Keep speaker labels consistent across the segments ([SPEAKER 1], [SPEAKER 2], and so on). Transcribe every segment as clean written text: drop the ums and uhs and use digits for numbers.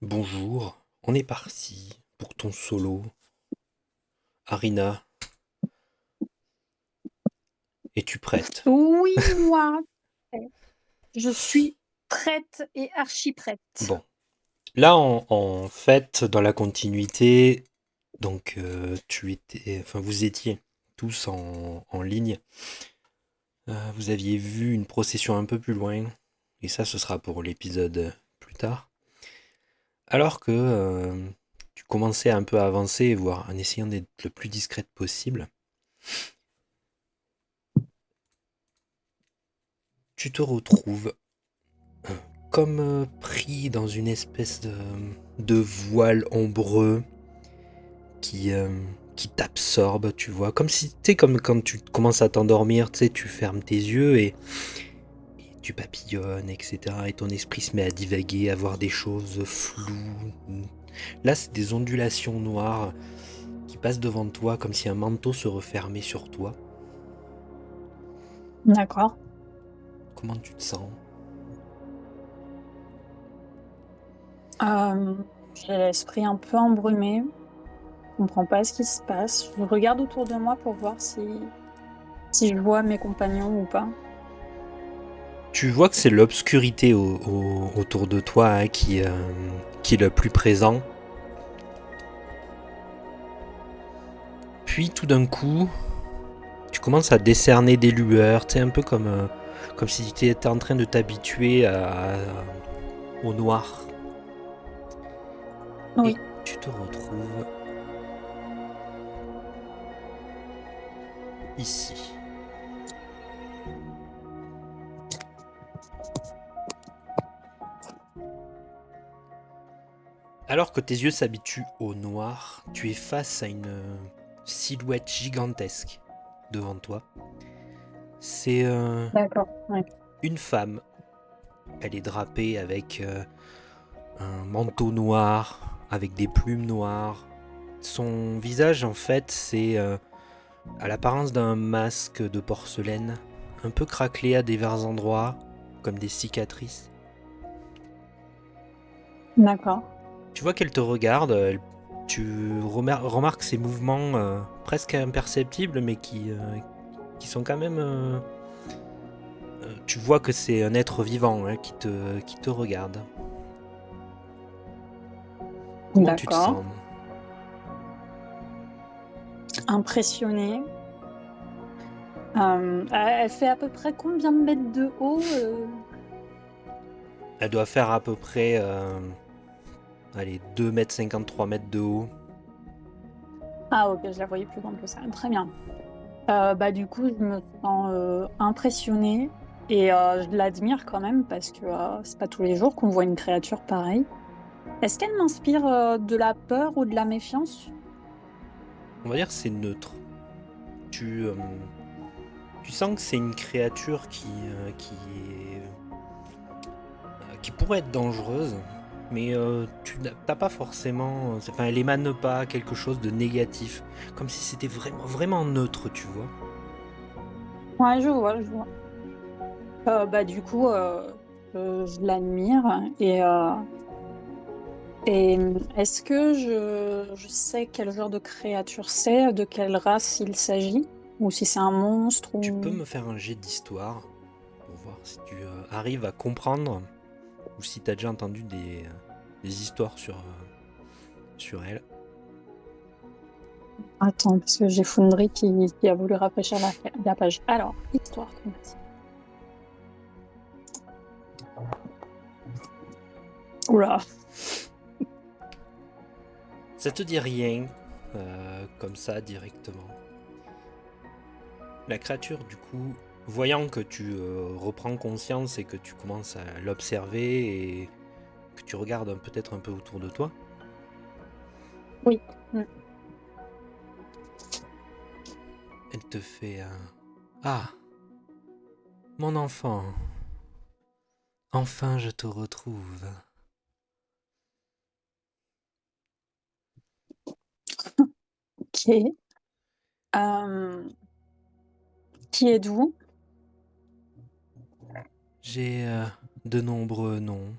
[SPEAKER 1] Bonjour, on est parti pour ton solo. Arina, es-tu prête?
[SPEAKER 2] Oui, moi, je suis prête et archi prête.
[SPEAKER 1] Bon, là en fait, dans la continuité, donc vous étiez tous en ligne. Vous aviez vu une procession un peu plus loin, et ça ce sera pour l'épisode plus tard. Alors que tu commençais un peu à avancer, voire en essayant d'être le plus discrète possible, tu te retrouves comme pris dans une espèce de voile ombreux qui, euh, qui t'absorbe, tu vois. Comme si, tu sais, comme quand tu commences à t'endormir, tu sais, tu fermes tes yeux et tu papillonnes, etc. Et ton esprit se met à divaguer, à voir des choses floues. Là, c'est des ondulations noires qui passent devant toi comme si un manteau se refermait sur toi.
[SPEAKER 2] D'accord.
[SPEAKER 1] Comment tu te sens?
[SPEAKER 2] Euh, j'ai l'esprit un peu embrumé. Je comprends pas ce qui se passe. Je regarde autour de moi pour voir si je vois mes compagnons ou pas.
[SPEAKER 1] Tu vois que c'est l'obscurité autour de toi hein, qui est le plus présent. Puis tout d'un coup, tu commences à décerner des lueurs, tu sais, un peu comme si tu étais en train de t'habituer au noir. Et
[SPEAKER 2] Oui.
[SPEAKER 1] tu te retrouves ici. Alors que tes yeux s'habituent au noir, tu es face à une silhouette gigantesque devant toi. C'est
[SPEAKER 2] D'accord. Ouais.
[SPEAKER 1] une femme. Elle est drapée avec un manteau noir, avec des plumes noires. Son visage, en fait, c'est à l'apparence d'un masque de porcelaine, un peu craquelé à divers endroits, comme des cicatrices.
[SPEAKER 2] D'accord.
[SPEAKER 1] Tu vois qu'elle te regarde, tu remarques ses mouvements presque imperceptibles, mais qui sont quand même... tu vois que c'est un être vivant hein, qui te regarde. Comment tu te
[SPEAKER 2] D'accord.
[SPEAKER 1] sens?
[SPEAKER 2] Impressionnée. Elle fait à peu près combien de mètres de haut
[SPEAKER 1] Elle doit faire à peu près allez, 2,50 m, 3 mètres de haut.
[SPEAKER 2] Ah ok, je la voyais plus grande que ça. Très bien. Bah, du coup, je me sens impressionnée et je l'admire quand même parce que c'est pas tous les jours qu'on voit une créature pareille. Est-ce qu'elle m'inspire de la peur ou de la méfiance?
[SPEAKER 1] On va dire que c'est neutre. Tu, euh, tu sens que c'est une créature qui pourrait être dangereuse, mais tu n'as pas forcément. Enfin, elle émane pas quelque chose de négatif, comme si c'était vraiment, vraiment neutre, tu vois.
[SPEAKER 2] Ouais, je vois, je vois. Bah, du coup, je l'admire et est-ce que je sais quel genre de créature c'est, de quelle race il s'agit, ou si c'est un monstre
[SPEAKER 1] Tu peux
[SPEAKER 2] ou...
[SPEAKER 1] me faire un jet d'histoire pour voir si tu arrives à comprendre ou si tu as déjà entendu des histoires sur elle.
[SPEAKER 2] Attends, parce que j'ai Foundry qui a voulu rafraîchir la page. Alors, histoire traumatique. Oula.
[SPEAKER 1] Ça te dit rien, comme ça directement. La créature, du coup, voyant que tu reprends conscience et que tu commences à l'observer et que tu regardes peut-être un peu autour de toi,
[SPEAKER 2] Oui. Mm.
[SPEAKER 1] elle te fait un Ah, mon enfant, enfin je te retrouve.
[SPEAKER 2] Ok. Euh, qui êtes-vous?
[SPEAKER 1] J'ai de nombreux noms.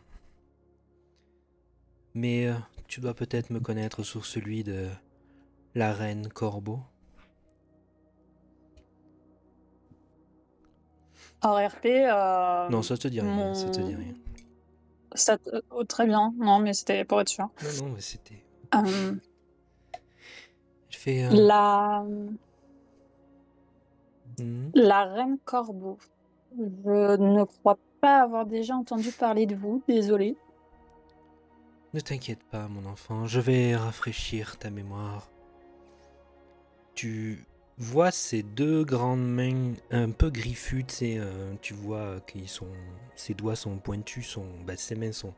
[SPEAKER 1] Mais tu dois peut-être me connaître sur celui de la reine Corbeau.
[SPEAKER 2] En RP,
[SPEAKER 1] Non, ça te dit rien, ça te dit
[SPEAKER 2] mon...
[SPEAKER 1] rien.
[SPEAKER 2] Oh, très bien, non, mais c'était pour être sûr.
[SPEAKER 1] Non, non, mais c'était...
[SPEAKER 2] Euh,
[SPEAKER 1] Je fais...
[SPEAKER 2] la...
[SPEAKER 1] hmm,
[SPEAKER 2] la reine Corbeau. Je ne crois pas avoir déjà entendu parler de vous, désolée.
[SPEAKER 1] Ne t'inquiète pas, mon enfant, je vais rafraîchir ta mémoire. Tu vois ces deux grandes mains un peu griffues, tu sais, tu vois que ses doigts sont pointus, ses mains sont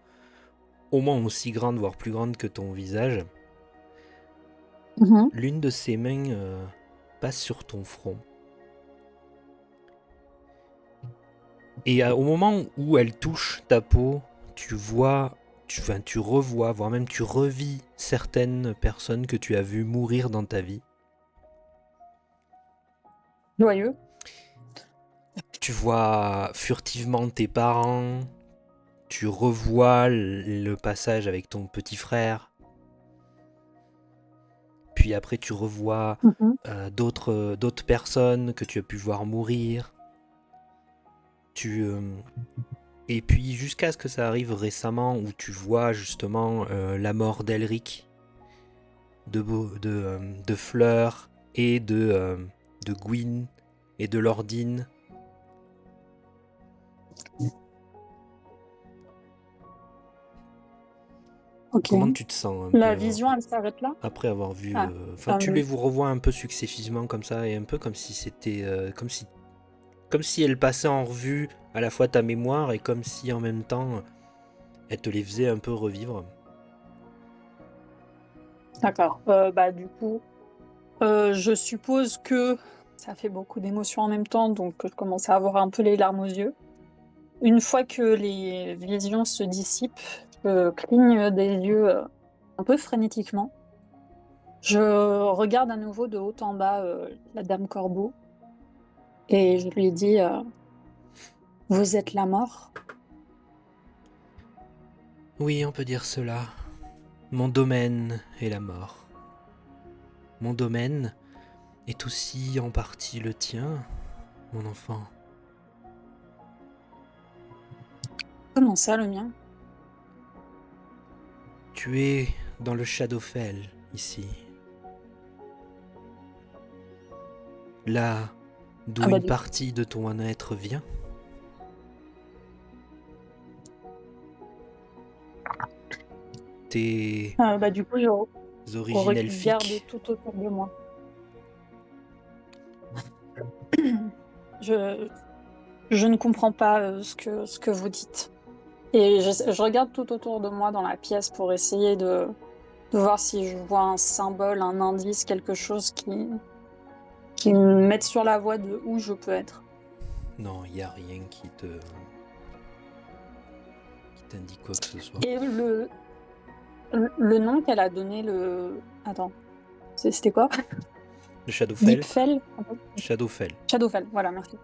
[SPEAKER 1] au moins aussi grandes, voire plus grandes que ton visage.
[SPEAKER 2] Mhm.
[SPEAKER 1] L'une de ses mains passe sur ton front. Et au moment où elle touche ta peau, tu vois, tu revois, voire même tu revis certaines personnes que tu as vues mourir dans ta vie.
[SPEAKER 2] Joyeux.
[SPEAKER 1] Tu vois furtivement tes parents, tu revois le passage avec ton petit frère, puis après tu revois
[SPEAKER 2] Mhm.
[SPEAKER 1] d'autres personnes que tu as pu voir mourir. Tu, et puis jusqu'à ce que ça arrive récemment où tu vois justement la mort d'Elric, de Fleur et de Gwyn et de Lordine.
[SPEAKER 2] Ok.
[SPEAKER 1] Comment tu te sens un
[SPEAKER 2] La
[SPEAKER 1] peu
[SPEAKER 2] vision, elle s'arrête là?
[SPEAKER 1] après avoir vu...
[SPEAKER 2] Ah.
[SPEAKER 1] Enfin, tu les vous revois un peu successivement comme ça et un peu comme si c'était... comme si elle passait en revue à la fois ta mémoire et comme si en même temps elle te les faisait un peu revivre.
[SPEAKER 2] D'accord. Du coup, je suppose que ça fait beaucoup d'émotions en même temps, donc je commence à avoir un peu les larmes aux yeux. Une fois que les visions se dissipent, je cligne des yeux un peu frénétiquement. Je regarde à nouveau de haut en bas la dame Corbeau et je lui dis vous êtes la mort?
[SPEAKER 1] Oui, on peut dire cela. Mon domaine est la mort. Mon domaine est aussi en partie le tien, mon enfant.
[SPEAKER 2] Comment ça, le mien?
[SPEAKER 1] Tu es dans le Shadowfell, ici. Là d'où
[SPEAKER 2] Ah bah
[SPEAKER 1] une
[SPEAKER 2] du,
[SPEAKER 1] partie de ton être vient. Tes
[SPEAKER 2] du coup, je
[SPEAKER 1] origines
[SPEAKER 2] regarde
[SPEAKER 1] elfiques.
[SPEAKER 2] tout autour de moi. Je, je ne comprends pas ce que vous dites. Et je regarde tout autour de moi dans la pièce pour essayer de voir si je vois un symbole, un indice, quelque chose qui me mette sur la voie de où je peux être.
[SPEAKER 1] Non, il n'y a rien qui t'indique quoi que ce soit.
[SPEAKER 2] Et le nom qu'elle a donné, Attends, c'était quoi?
[SPEAKER 1] Le Shadowfell.
[SPEAKER 2] Deepfell?
[SPEAKER 1] Shadowfell,
[SPEAKER 2] Shadowfell, voilà, merci.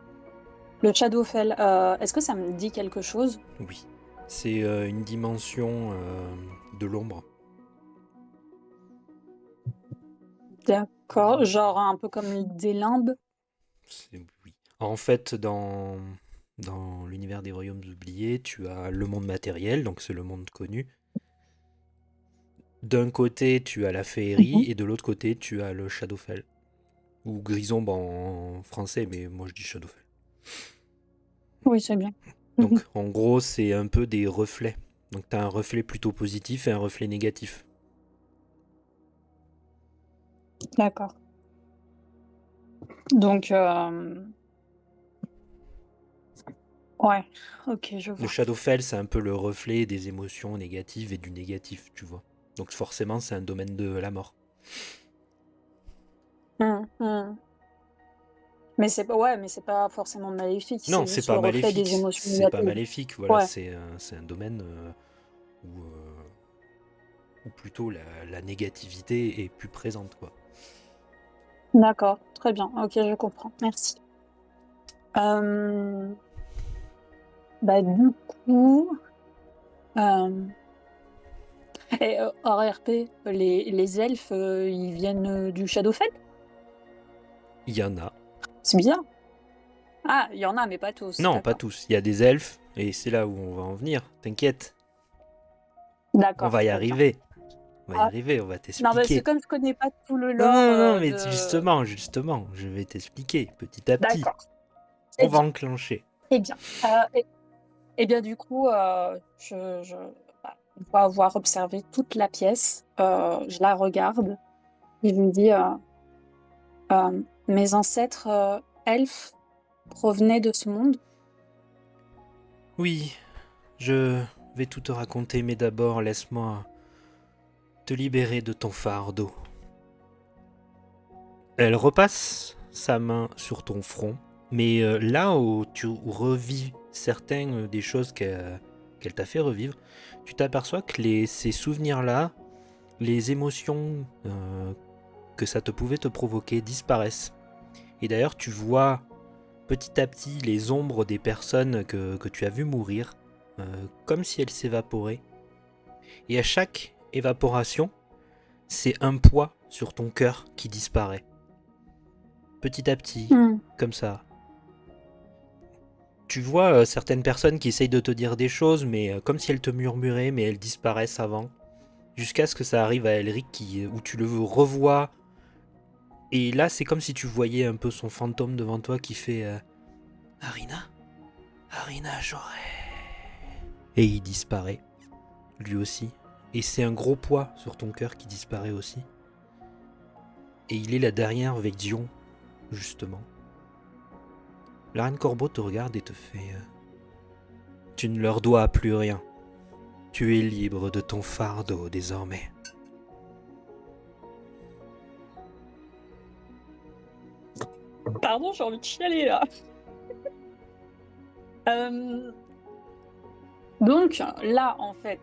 [SPEAKER 2] Le Shadowfell, est-ce que ça me dit quelque chose?
[SPEAKER 1] oui. C'est une dimension de l'ombre.
[SPEAKER 2] D'accord, genre un peu comme des limbes.
[SPEAKER 1] Oui. En fait, dans l'univers des royaumes oubliés, tu as le monde matériel, donc c'est le monde connu. D'un côté, tu as la féerie,
[SPEAKER 2] Mhm.
[SPEAKER 1] et de l'autre côté, tu as le Shadowfell. Ou Grisombre en français, mais moi je dis Shadowfell.
[SPEAKER 2] Oui, c'est bien. Mhm.
[SPEAKER 1] Donc en gros, c'est un peu des reflets. Donc tu as un reflet plutôt positif et un reflet négatif.
[SPEAKER 2] D'accord. Donc, ouais, ok, je
[SPEAKER 1] Le
[SPEAKER 2] vois.
[SPEAKER 1] Shadowfell, c'est un peu le reflet des émotions négatives et du négatif, tu vois. Donc forcément, c'est un domaine de la mort.
[SPEAKER 2] Mhm. Mais c'est pas, ouais, mais c'est pas forcément maléfique,
[SPEAKER 1] Non,
[SPEAKER 2] c'est
[SPEAKER 1] c'est
[SPEAKER 2] juste
[SPEAKER 1] pas
[SPEAKER 2] le reflet des
[SPEAKER 1] maléfique.
[SPEAKER 2] émotions
[SPEAKER 1] C'est pas
[SPEAKER 2] négatives.
[SPEAKER 1] maléfique, voilà,
[SPEAKER 2] Ouais,
[SPEAKER 1] c'est un domaine où plutôt la négativité est plus présente, quoi.
[SPEAKER 2] d'accord, très bien. Ok, je comprends. Merci. Euh, du coup, euh, Et hors RP, les elfes, ils viennent du Shadowfell?
[SPEAKER 1] Il y en a.
[SPEAKER 2] C'est bizarre. Ah, il y en a, mais pas tous,
[SPEAKER 1] Non, pas
[SPEAKER 2] d'accord.
[SPEAKER 1] tous. Il y a des elfes, et c'est là où on va en venir. T'inquiète, on
[SPEAKER 2] D'accord,
[SPEAKER 1] va y
[SPEAKER 2] très bien.
[SPEAKER 1] arriver. On va y
[SPEAKER 2] Ah,
[SPEAKER 1] arriver, on va
[SPEAKER 2] non, parce que
[SPEAKER 1] t'expliquer.
[SPEAKER 2] comme je connais pas tout le
[SPEAKER 1] Non,
[SPEAKER 2] lore
[SPEAKER 1] non, non, mais
[SPEAKER 2] de...
[SPEAKER 1] justement, je vais t'expliquer petit à petit.
[SPEAKER 2] D'accord,
[SPEAKER 1] On
[SPEAKER 2] très
[SPEAKER 1] va
[SPEAKER 2] bien,
[SPEAKER 1] enclencher.
[SPEAKER 2] très bien. Et bien du coup, une fois avoir observé toute la pièce, je la regarde et je me dis, mes ancêtres elfes provenaient de ce monde.
[SPEAKER 1] Oui, je vais tout te raconter, mais d'abord laisse-moi te libérer de ton fardeau. Elle repasse sa main sur ton front, mais là où tu revis certaines des choses qu'elle t'a fait revivre, tu t'aperçois que ces souvenirs-là, les émotions que ça te pouvait te provoquer disparaissent. Et d'ailleurs, tu vois petit à petit les ombres des personnes que tu as vues mourir, comme si elles s'évaporaient. Et à chaque évaporation, c'est un poids sur ton cœur qui disparaît. Petit à petit,
[SPEAKER 2] Hmm.
[SPEAKER 1] comme ça. Tu vois certaines personnes qui essayent de te dire des choses, mais comme si elles te murmuraient, mais elles disparaissent avant. Jusqu'à ce que ça arrive à Elric, où tu le revois. Et là, c'est comme si tu voyais un peu son fantôme devant toi qui fait Arina, Arina, j'aurais. Et il disparaît, lui aussi. Et c'est un gros poids sur ton cœur qui disparaît aussi. Et il est là derrière avec Dion, justement. La reine Corbeau te regarde et te fait Tu ne leur dois plus rien. Tu es libre de ton fardeau désormais.
[SPEAKER 2] Pardon, j'ai envie de chialer là. Euh, donc là, en fait,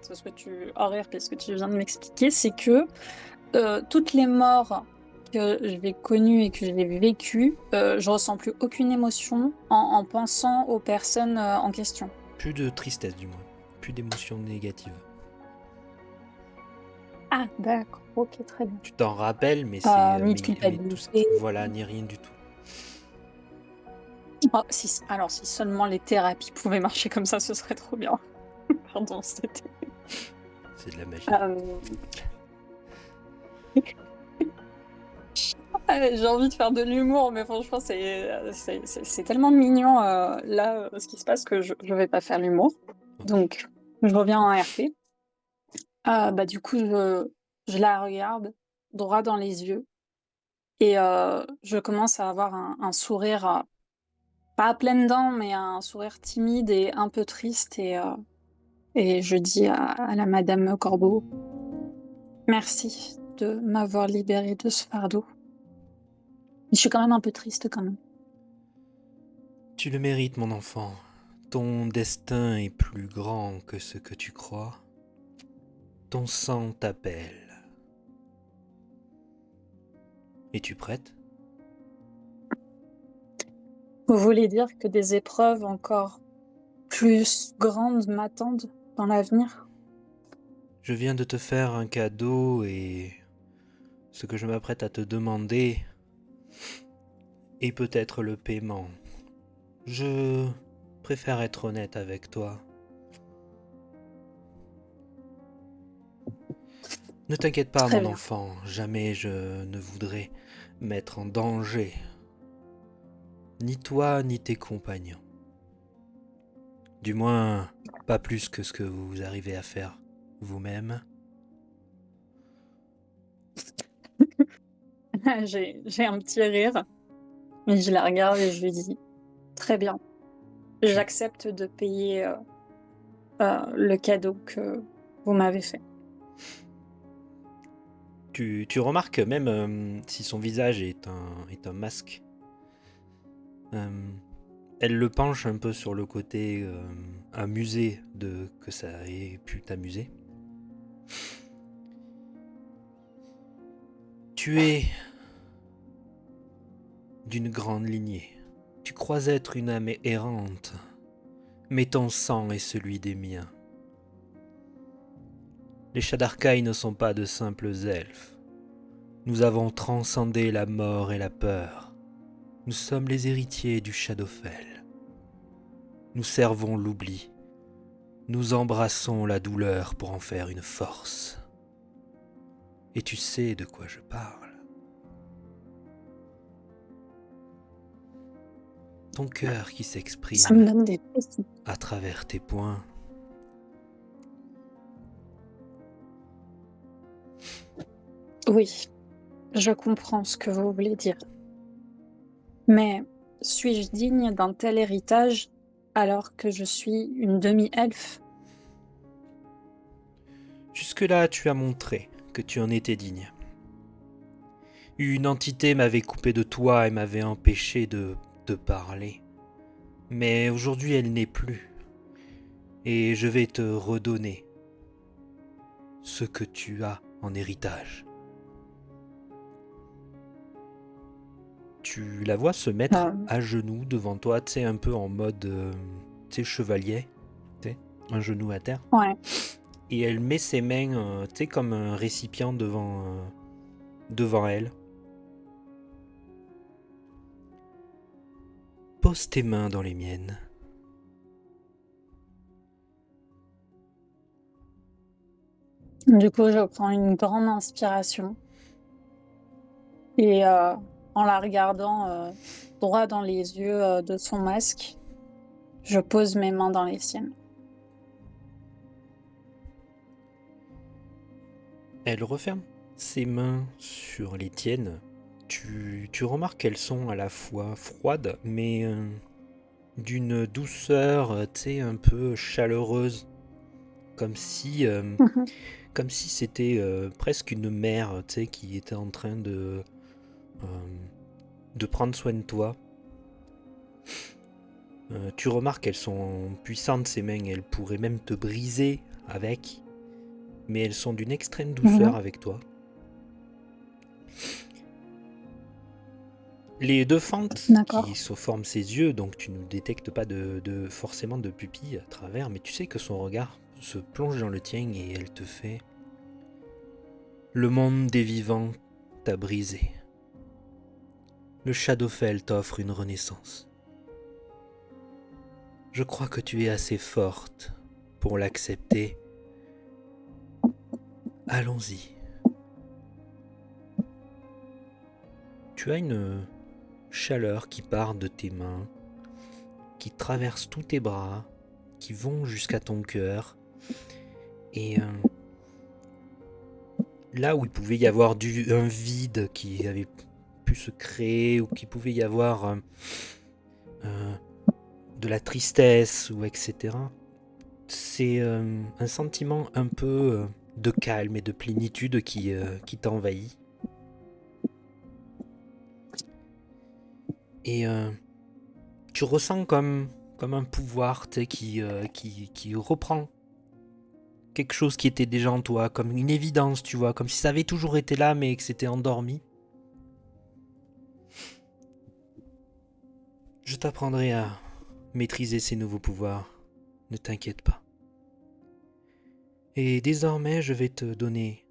[SPEAKER 2] hors RP, ce que tu viens de m'expliquer, c'est que toutes les morts que j'ai connues et que j'ai vécues, je ressens plus aucune émotion en pensant aux personnes en question.
[SPEAKER 1] Plus de tristesse du moins. Plus d'émotions négatives.
[SPEAKER 2] Ah, d'accord, ok, très bien.
[SPEAKER 1] Tu t'en rappelles, mais c'est.
[SPEAKER 2] Ni de
[SPEAKER 1] Mais tout ça.
[SPEAKER 2] culpabilité.
[SPEAKER 1] Voilà, ni rien du tout.
[SPEAKER 2] Oh, alors, si seulement les thérapies pouvaient marcher comme ça, ce serait trop bien. Pardon, c'était.
[SPEAKER 1] C'est de la magie.
[SPEAKER 2] Euh, J'ai envie de faire de l'humour, mais franchement, c'est tellement mignon là, ce qui se passe que je vais pas faire l'humour.
[SPEAKER 1] Ok.
[SPEAKER 2] Donc, je reviens en RP. Bah, du coup, je la regarde droit dans les yeux et je commence à avoir un sourire, pas à pleines dents, mais un sourire timide et un peu triste. Et je dis à la Madame Corbeau, merci de m'avoir libérée de ce fardeau. Je suis quand même un peu triste quand même.
[SPEAKER 1] Tu le mérites, mon enfant. Ton destin est plus grand que ce que tu crois. Ton sang t'appelle. Es-tu prête?
[SPEAKER 2] Vous voulez dire que des épreuves encore plus grandes m'attendent dans l'avenir?
[SPEAKER 1] Je viens de te faire un cadeau et ce que je m'apprête à te demander est peut-être le paiement. Je préfère être honnête avec toi. Ne t'inquiète pas,
[SPEAKER 2] Très
[SPEAKER 1] mon
[SPEAKER 2] bien.
[SPEAKER 1] enfant, jamais je ne voudrais mettre en danger ni toi ni tes compagnons. Du moins, pas plus que ce que vous arrivez à faire vous-même.
[SPEAKER 2] J'ai un petit rire, mais je la regarde et je lui dis, très bien,
[SPEAKER 1] Tu,
[SPEAKER 2] j'accepte de payer le cadeau que vous m'avez fait.
[SPEAKER 1] tu remarques même si son visage est un masque, euh, elle le penche un peu sur le côté amusé de que ça ait pu t'amuser. Tu es d'une grande lignée. Tu crois être une âme errante, mais ton sang est celui des miens. Les Shadarkai ne sont pas de simples elfes. Nous avons transcendé la mort et la peur. Nous sommes les héritiers du Shadowfell. Nous servons l'oubli. Nous embrassons la douleur pour en faire une force. Et tu sais de quoi je parle. Ton cœur qui
[SPEAKER 2] Ça me
[SPEAKER 1] s'exprime
[SPEAKER 2] donne des frissons.
[SPEAKER 1] à travers tes poings.
[SPEAKER 2] Oui, je comprends ce que vous voulez dire. Mais suis-je digne d'un tel héritage alors que je suis une demi-elfe?
[SPEAKER 1] Jusque-là, tu as montré que tu en étais digne. Une entité m'avait coupé de toi et m'avait empêché de parler. Mais aujourd'hui, elle n'est plus. Et je vais te redonner ce que tu as en héritage. Tu la vois se mettre
[SPEAKER 2] Euh,
[SPEAKER 1] à genoux devant toi, tu sais, un peu en mode tu sais, chevalier, tu sais, un genou à terre.
[SPEAKER 2] ouais.
[SPEAKER 1] Et elle met ses mains, tu sais, comme un récipient devant elle. Pose tes mains dans les miennes.
[SPEAKER 2] Du coup, je prends une grande inspiration et en la regardant droit dans les yeux de son masque, je pose mes mains dans les siennes.
[SPEAKER 1] Elle referme ses mains sur les tiennes. Tu remarques qu'elles sont à la fois froides, mais d'une douceur, tu sais, un peu chaleureuse. Comme si, comme si c'était presque une mère, tu sais, qui était en train euh, de prendre soin de toi. Tu remarques qu'elles sont puissantes, ces mains, elles pourraient même te briser avec, mais elles sont d'une extrême douceur
[SPEAKER 2] Mhm.
[SPEAKER 1] avec toi. Les deux fentes qui
[SPEAKER 2] D'accord.
[SPEAKER 1] se forment ses yeux, donc tu ne détectes pas forcément de pupille à travers, mais tu sais que son regard se plonge dans le tien et elle te fait: le monde des vivants t'a brisé. Le Shadowfell t'offre une renaissance. Je crois que tu es assez forte pour l'accepter. Allons-y. Tu as une chaleur qui part de tes mains, qui traverse tous tes bras, qui vont jusqu'à ton cœur. Et là où il pouvait y avoir un vide qui avait pu se créer, ou qu'il pouvait y avoir euh, de la tristesse, ou etc., c'est un sentiment un peu de calme et de plénitude qui t'envahit. Et tu ressens comme un pouvoir, tu sais, qui reprend quelque chose qui était déjà en toi, comme une évidence, tu vois, comme si ça avait toujours été là, mais que c'était endormi. Je t'apprendrai à maîtriser ces nouveaux pouvoirs, ne t'inquiète pas. Et désormais, je vais te donner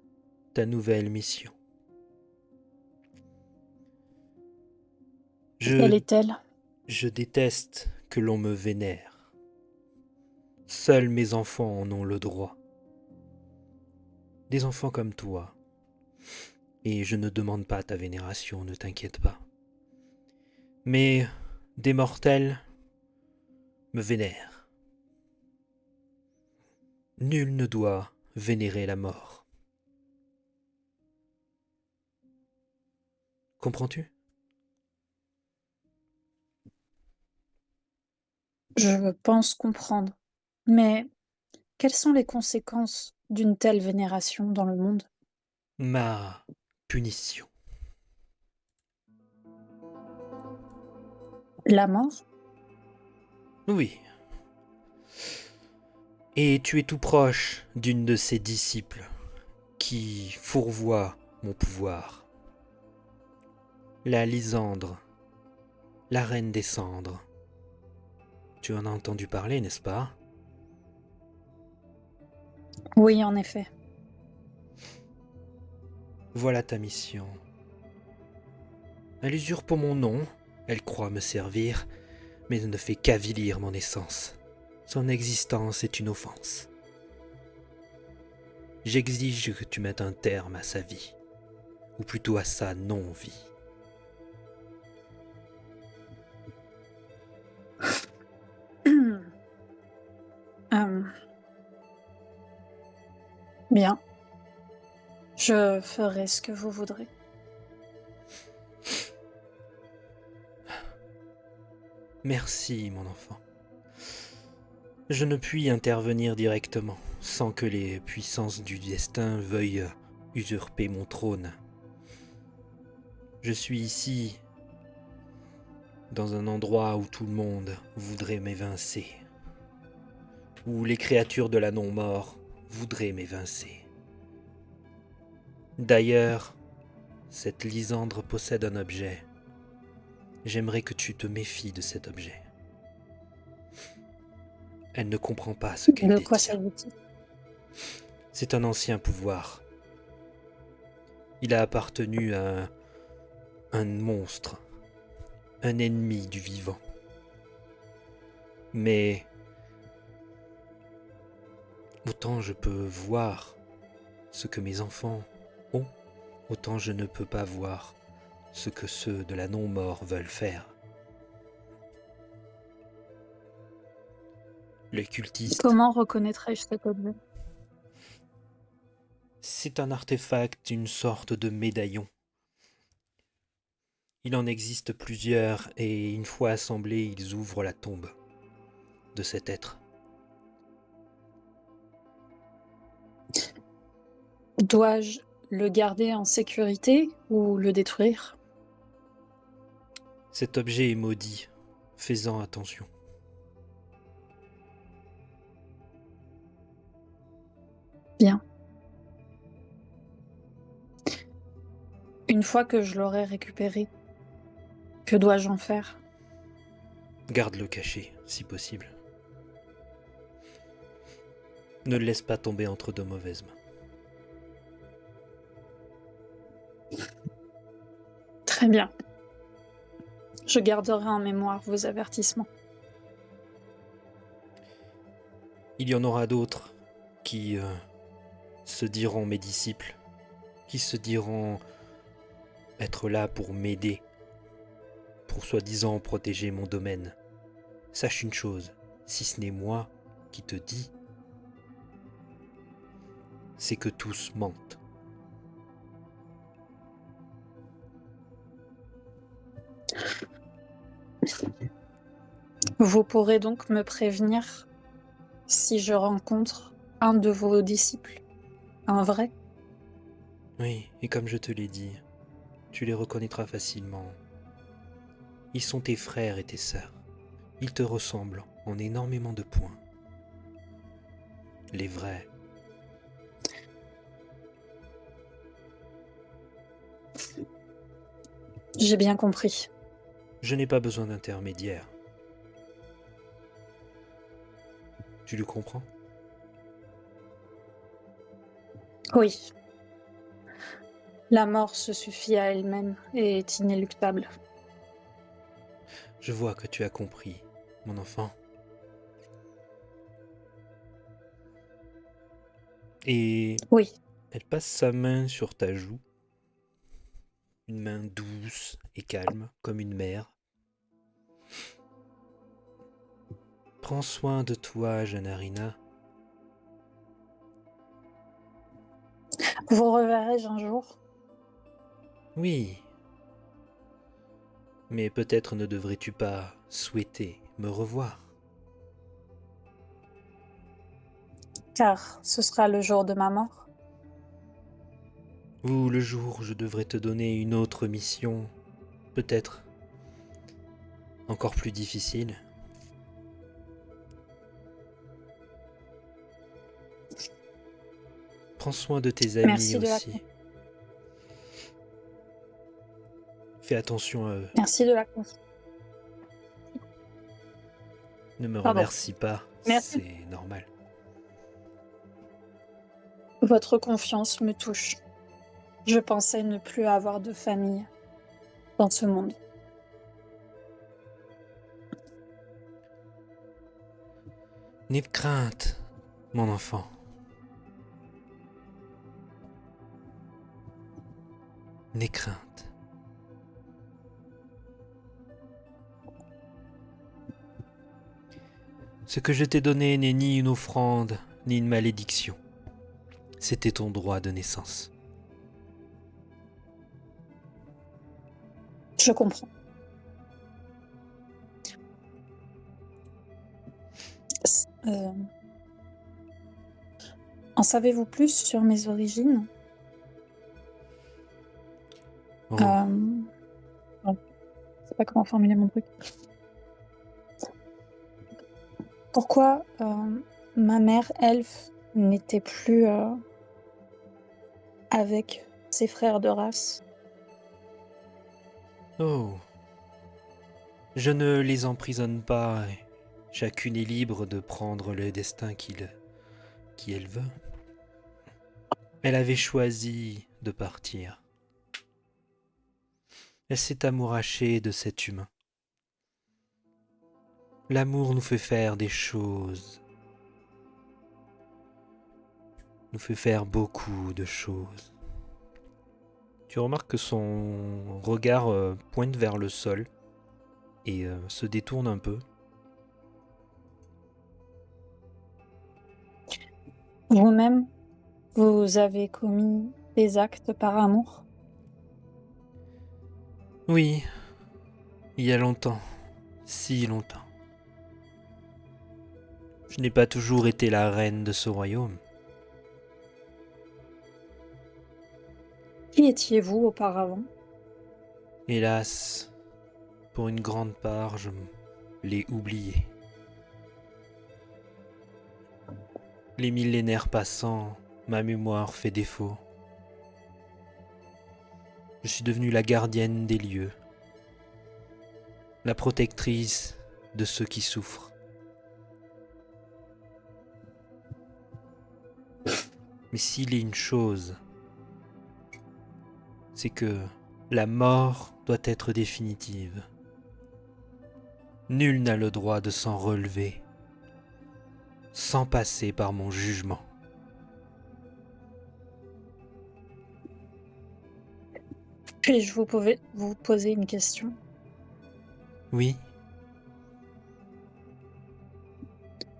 [SPEAKER 1] ta nouvelle mission. Je,
[SPEAKER 2] Quelle est-elle?
[SPEAKER 1] je déteste que l'on me vénère. Seuls mes enfants en ont le droit. Des enfants comme toi. Et je ne demande pas ta vénération, ne t'inquiète pas. Mais des mortels me vénèrent. Nul ne doit vénérer la mort. Comprends-tu?
[SPEAKER 2] Je pense comprendre. Mais quelles sont les conséquences d'une telle vénération dans le monde?
[SPEAKER 1] Ma punition.
[SPEAKER 2] La mort?
[SPEAKER 1] Oui. Et tu es tout proche d'une de ses disciples qui fourvoie mon pouvoir. La Lysandre, la reine des cendres. Tu en as entendu parler, n'est-ce pas?
[SPEAKER 2] Oui, en effet.
[SPEAKER 1] Voilà ta mission. Elle usurpe mon nom, elle croit me servir, mais ne fait qu'avilir mon essence. Son existence est une offense. J'exige que tu mettes un terme à sa vie, ou plutôt à sa non-vie.
[SPEAKER 2] Euh, Bien. Je ferai ce que vous voudrez.
[SPEAKER 1] Merci, mon enfant. Je ne puis intervenir directement, sans que les puissances du destin veuillent usurper mon trône. Je suis ici, dans un endroit où tout le monde voudrait m'évincer, où les créatures de la non-mort voudraient m'évincer. D'ailleurs, cette Lysandre possède un objet. J'aimerais que tu te méfies de cet objet. Elle ne comprend pas ce qu'elle
[SPEAKER 2] De quoi
[SPEAKER 1] détient.
[SPEAKER 2] s'agit-il?
[SPEAKER 1] C'est un ancien pouvoir. Il a appartenu à un monstre, un ennemi du vivant. Mais autant je peux voir ce que mes enfants ont, autant je ne peux pas voir ce que ceux de la non-mort veulent faire. Le cultiste,
[SPEAKER 2] Comment reconnaîtrais-je cet objet?
[SPEAKER 1] c'est un artefact, une sorte de médaillon. Il en existe plusieurs et une fois assemblés, ils ouvrent la tombe de cet être.
[SPEAKER 2] Dois-je le garder en sécurité ou le détruire?
[SPEAKER 1] Cet objet est maudit, fais-en attention.
[SPEAKER 2] Bien. Une fois que je l'aurai récupéré, que dois-je en faire?
[SPEAKER 1] Garde-le caché, si possible. Ne le laisse pas tomber entre de mauvaises mains.
[SPEAKER 2] Très bien. Je garderai en mémoire vos avertissements.
[SPEAKER 1] Il y en aura d'autres qui se diront mes disciples, qui se diront être là pour m'aider, pour soi-disant protéger mon domaine. Sache une chose, si ce n'est moi qui te dis, c'est que tous mentent.
[SPEAKER 2] Vous pourrez donc me prévenir si je rencontre un de vos disciples, un vrai?
[SPEAKER 1] Oui, et comme je te l'ai dit, tu les reconnaîtras facilement. Ils sont tes frères et tes sœurs. Ils te ressemblent en énormément de points. Les vrais.
[SPEAKER 2] J'ai bien compris.
[SPEAKER 1] Je n'ai pas besoin d'intermédiaire. Tu le comprends?
[SPEAKER 2] Oui. La mort se suffit à elle-même et est inéluctable.
[SPEAKER 1] Je vois que tu as compris, mon enfant. Et
[SPEAKER 2] Oui.
[SPEAKER 1] elle passe sa main sur ta joue, une main douce et calme, comme une mère. Prends soin de toi, jeune Arina.
[SPEAKER 2] Vous reverrai-je un jour?
[SPEAKER 1] Oui, mais peut-être ne devrais-tu pas souhaiter me revoir.
[SPEAKER 2] Car ce sera le jour de ma mort.
[SPEAKER 1] Ou le jour où je devrais te donner une autre mission, peut-être encore plus difficile. Prends soin de tes amis
[SPEAKER 2] Merci de la,
[SPEAKER 1] aussi. Fais attention à eux.
[SPEAKER 2] merci de la confiance.
[SPEAKER 1] Ne me
[SPEAKER 2] Pardon.
[SPEAKER 1] remercie pas,
[SPEAKER 2] Merci.
[SPEAKER 1] c'est normal.
[SPEAKER 2] Votre confiance me touche. Je pensais ne plus avoir de famille dans ce monde.
[SPEAKER 1] N'aie de crainte, mon enfant. N'aie crainte. Ce que je t'ai donné n'est ni une offrande, ni une malédiction. C'était ton droit de naissance.
[SPEAKER 2] Je comprends. Euh, En savez-vous plus sur mes origines?
[SPEAKER 1] Oh,
[SPEAKER 2] Bon, je sais pas comment formuler mon truc. Pourquoi ma mère elfe n'était plus avec ses frères de race?
[SPEAKER 1] oh. Je ne les emprisonne pas. Chacune est libre de prendre le destin qu'elle veut. Elle avait choisi de partir. Elle s'est amourachée de cet humain. L'amour nous fait faire des choses. Nous fait faire beaucoup de choses. Tu remarques que son regard pointe vers le sol et se détourne un peu.
[SPEAKER 2] Vous-même, vous avez commis des actes par amour?
[SPEAKER 1] Oui, il y a longtemps, si longtemps. Je n'ai pas toujours été la reine de ce royaume.
[SPEAKER 2] Qui étiez-vous auparavant?
[SPEAKER 1] Hélas, pour une grande part, je l'ai oublié. Les millénaires passant, ma mémoire fait défaut. Je suis devenue la gardienne des lieux, la protectrice de ceux qui souffrent. Mais s'il est une chose, c'est que la mort doit être définitive. Nul n'a le droit de s'en relever sans passer par mon jugement.
[SPEAKER 2] Puis-je vous poser une question?
[SPEAKER 1] Oui,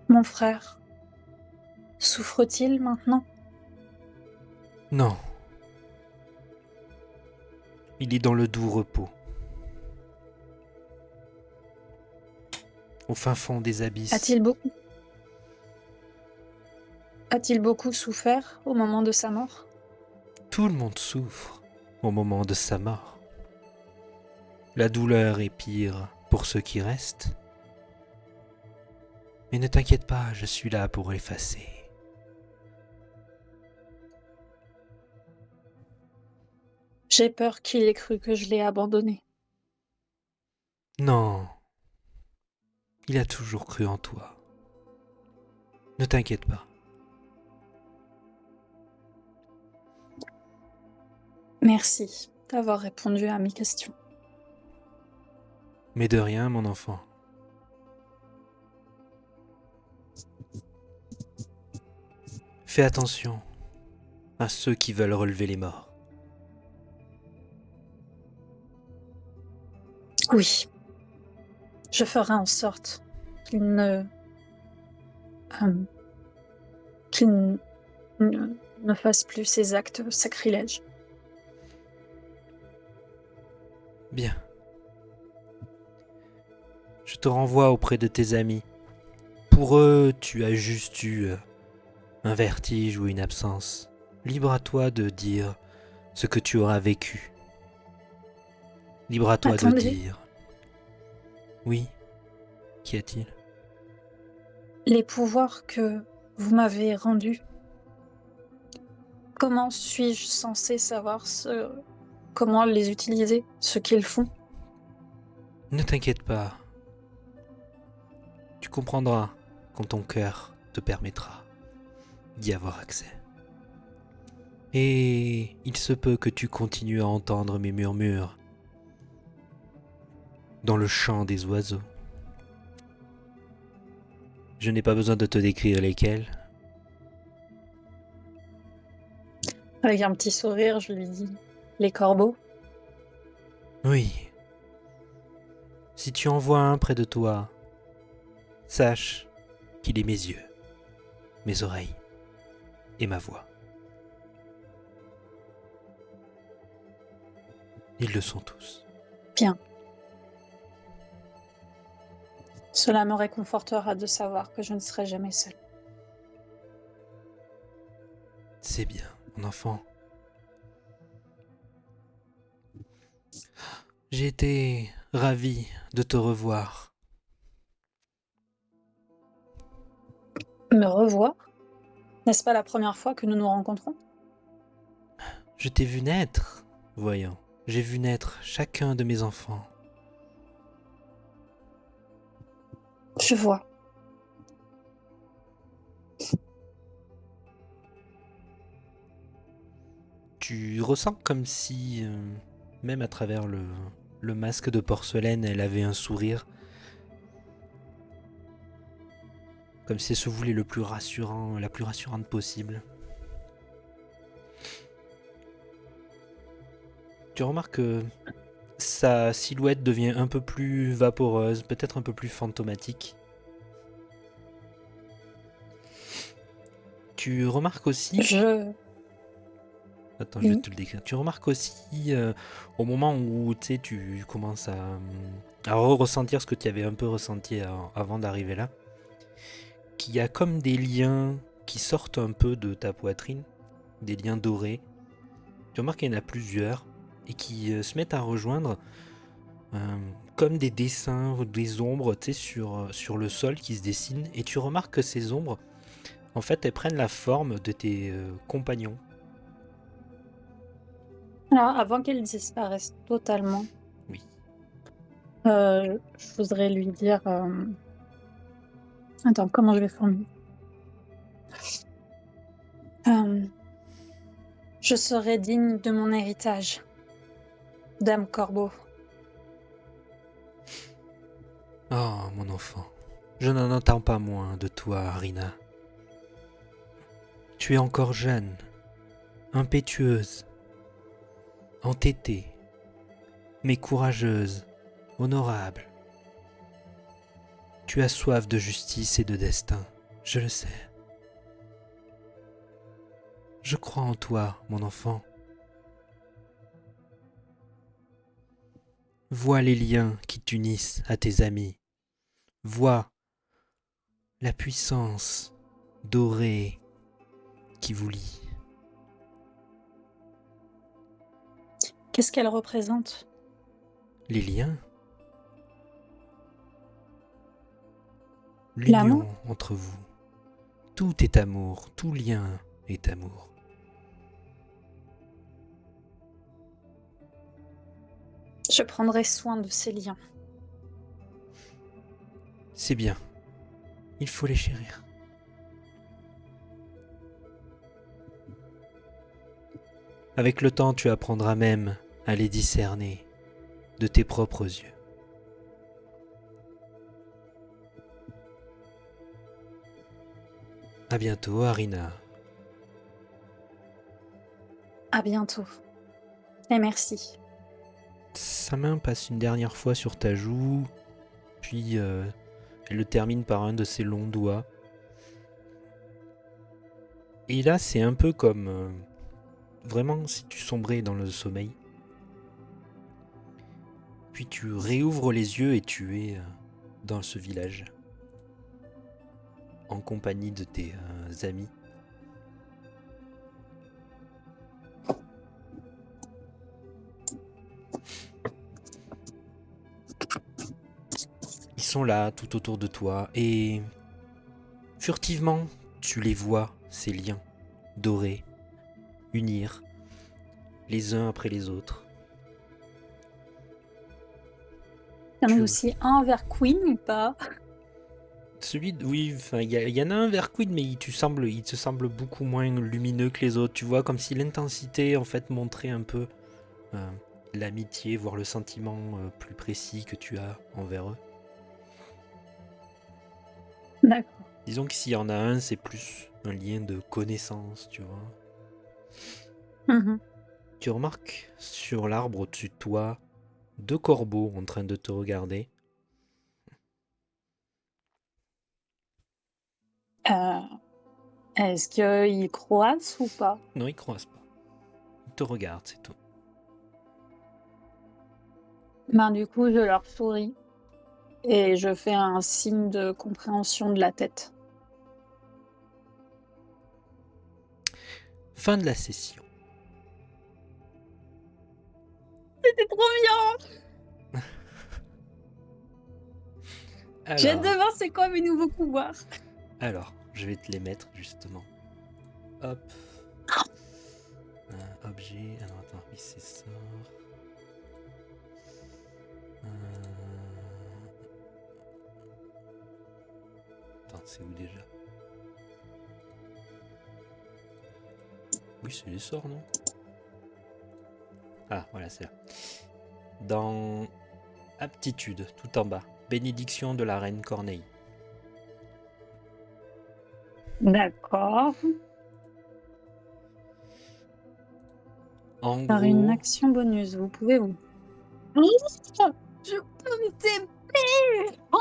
[SPEAKER 2] Mon frère souffre-t-il maintenant?
[SPEAKER 1] non, il est dans le doux repos, au fin fond des abysses.
[SPEAKER 2] A-t-il beaucoup souffert au moment de sa mort?
[SPEAKER 1] Tout le monde souffre au moment de sa mort. La douleur est pire pour ceux qui restent. Mais ne t'inquiète pas, je suis là pour l'effacer.
[SPEAKER 2] J'ai peur qu'il ait cru que je l'ai abandonné.
[SPEAKER 1] Non, il a toujours cru en toi. Ne t'inquiète pas.
[SPEAKER 2] Merci d'avoir répondu à mes questions.
[SPEAKER 1] Mais de rien, mon enfant. Fais attention à ceux qui veulent relever les morts.
[SPEAKER 2] Oui, je ferai en sorte euh, qu'il ne fasse plus ces actes sacrilèges.
[SPEAKER 1] Bien. Je te renvoie auprès de tes amis. Pour eux, tu as juste eu un vertige ou une absence. Libre à toi de dire ce que tu auras vécu. Libre à toi de
[SPEAKER 2] Attendez,
[SPEAKER 1] dire. Oui, qu'y a-t-il?
[SPEAKER 2] les pouvoirs que vous m'avez rendus, comment suis-je censée savoir comment les utiliser, ce qu'ils font?
[SPEAKER 1] Ne t'inquiète pas. Tu comprendras quand ton cœur te permettra d'y avoir accès. Et il se peut que tu continues à entendre mes murmures dans le chant des oiseaux. Je n'ai pas besoin de te décrire lesquels.
[SPEAKER 2] Avec un petit sourire, je lui dis les corbeaux.
[SPEAKER 1] Oui, si tu en vois un près de toi, sache qu'il est mes yeux, mes oreilles et ma voix. Ils le sont tous.
[SPEAKER 2] Bien. Cela me réconfortera de savoir que je ne serai jamais seule.
[SPEAKER 1] C'est bien, mon enfant. J'ai été ravi de te revoir.
[SPEAKER 2] Me revoir? N'est-ce pas la première fois que nous nous rencontrons?
[SPEAKER 1] Je t'ai vu naître, voyons. J'ai vu naître chacun de mes enfants.
[SPEAKER 2] Je vois.
[SPEAKER 1] Tu ressens comme si, même à travers le masque de porcelaine, elle avait un sourire. Comme si elle se voulait le plus rassurant, la plus rassurante possible. Tu remarques que sa silhouette devient un peu plus vaporeuse, peut-être un peu plus fantomatique. Tu remarques aussi...
[SPEAKER 2] Je...
[SPEAKER 1] Attends, je vais
[SPEAKER 2] Oui.
[SPEAKER 1] te le décrire. Tu remarques aussi, au moment où tu commences à ressentir ce que tu avais un peu ressenti avant d'arriver là, qu'il y a comme des liens qui sortent un peu de ta poitrine, des liens dorés. Tu remarques qu'il y en a plusieurs et qui se mettent à rejoindre euh, comme des dessins, des ombres sur le sol qui se dessinent. Et tu remarques que ces ombres, en fait, elles prennent la forme de tes compagnons.
[SPEAKER 2] Alors, avant qu'elle disparaisse totalement,
[SPEAKER 1] Oui.
[SPEAKER 2] je voudrais lui dire... Attends, comment je vais formuler? Je serai digne de mon héritage, Dame Corbeau.
[SPEAKER 1] Oh, mon enfant, je n'en entends pas moins de toi, Arina. Tu es encore jeune, impétueuse, entêtée, mais courageuse, honorable. Tu as soif de justice et de destin, je le sais. Je crois en toi, mon enfant. Vois les liens qui t'unissent à tes amis. Vois la puissance dorée qui vous lie.
[SPEAKER 2] Qu'est-ce qu'elle représente?
[SPEAKER 1] Les liens,
[SPEAKER 2] L'amour?
[SPEAKER 1] l'union entre vous. Tout est amour, tout lien est amour.
[SPEAKER 2] Je prendrai soin de ces liens.
[SPEAKER 1] C'est bien, il faut les chérir. Avec le temps, tu apprendras même à les discerner de tes propres yeux. À bientôt, Arina.
[SPEAKER 2] À bientôt. Et merci.
[SPEAKER 1] Sa main passe une dernière fois sur ta joue, puis elle le termine par un de ses longs doigts. Et là, c'est un peu comme vraiment si tu sombrais dans le sommeil. Puis tu réouvres les yeux et tu es dans ce village, en compagnie de tes amis. Ils sont là, tout autour de toi, et furtivement, tu les vois, ces liens dorés, unir les uns après les autres.
[SPEAKER 2] Il y en a
[SPEAKER 1] Tu...
[SPEAKER 2] aussi un vers Queen ou pas?
[SPEAKER 1] Oui, enfin, il y en a un vers Queen, mais il te semble beaucoup moins lumineux que les autres. Tu vois, comme si l'intensité, en fait, montrait un peu euh, l'amitié, voire le sentiment plus précis que tu as envers eux.
[SPEAKER 2] D'accord.
[SPEAKER 1] Disons que s'il y en a un, c'est plus un lien de connaissance, tu vois.
[SPEAKER 2] Mhm.
[SPEAKER 1] Tu remarques sur l'arbre au-dessus de toi 2 corbeaux en train de te regarder.
[SPEAKER 2] Euh, Est-ce qu'ils croissent ou pas?
[SPEAKER 1] Non, ils croisent pas. Ils te regardent, c'est tout.
[SPEAKER 2] Ben, du coup, je leur souris et je fais un signe de compréhension de la tête.
[SPEAKER 1] Fin de la session.
[SPEAKER 2] C'est trop bien! J'ai hâte de
[SPEAKER 1] Alors,
[SPEAKER 2] voir c'est quoi mes nouveaux pouvoirs.
[SPEAKER 1] je vais te les mettre justement. Hop. Objet. Alors attends, oui, c'est ça. Attends, c'est où déjà? Oui, c'est les sorts, non? Ah, voilà, c'est là. Dans Aptitude, tout en bas. Bénédiction de la reine Corneille.
[SPEAKER 2] D'accord.
[SPEAKER 1] En
[SPEAKER 2] Par une
[SPEAKER 1] gros,
[SPEAKER 2] action bonus, vous pouvez vous. Oh, je peux t'aimer! Oh,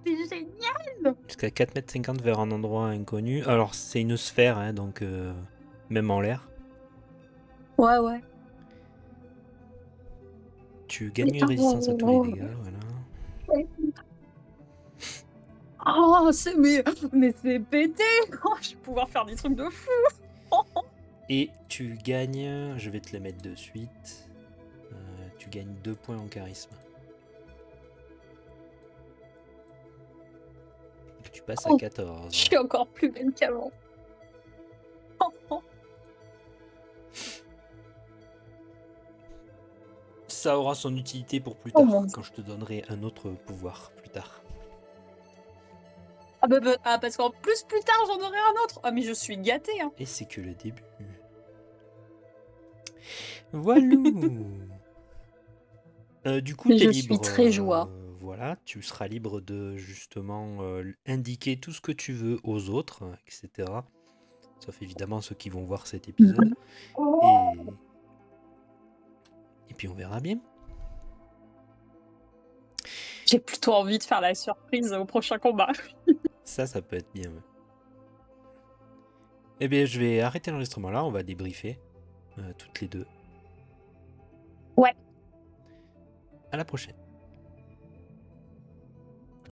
[SPEAKER 2] c'est génial!
[SPEAKER 1] jusqu'à 4,50 m vers un endroit inconnu. Alors, c'est une sphère, hein, donc même en l'air.
[SPEAKER 2] Ouais, ouais.
[SPEAKER 1] Tu gagnes une résistance à tous les dégâts, voilà.
[SPEAKER 2] Oh, mais c'est pété! Oh, je vais pouvoir faire des trucs de fou!
[SPEAKER 1] Et tu gagnes, je vais te les mettre de suite. Tu gagnes 2 points en charisme. Tu passes à
[SPEAKER 2] Oh,
[SPEAKER 1] 14.
[SPEAKER 2] je suis encore plus belle qu'avant.
[SPEAKER 1] Ça aura son utilité pour plus
[SPEAKER 2] Oh mon
[SPEAKER 1] tard,
[SPEAKER 2] Dieu.
[SPEAKER 1] quand je te donnerai un autre pouvoir plus tard.
[SPEAKER 2] Parce qu'en plus tard, j'en aurai un autre. Ah, mais je suis gâtée, hein.
[SPEAKER 1] Et c'est que le début. Voilou. Du coup,
[SPEAKER 2] Mais
[SPEAKER 1] tu es
[SPEAKER 2] je suis
[SPEAKER 1] libre.
[SPEAKER 2] très joie.
[SPEAKER 1] Voilà, tu seras libre de justement indiquer tout ce que tu veux aux autres, etc. Sauf évidemment ceux qui vont voir cet épisode. Et, et puis on verra bien.
[SPEAKER 2] J'ai plutôt envie de faire la surprise au prochain combat.
[SPEAKER 1] Ça peut être bien. Ouais. Eh bien, je vais arrêter l'enregistrement là, on va débriefer toutes les deux.
[SPEAKER 2] Ouais.
[SPEAKER 1] À la prochaine.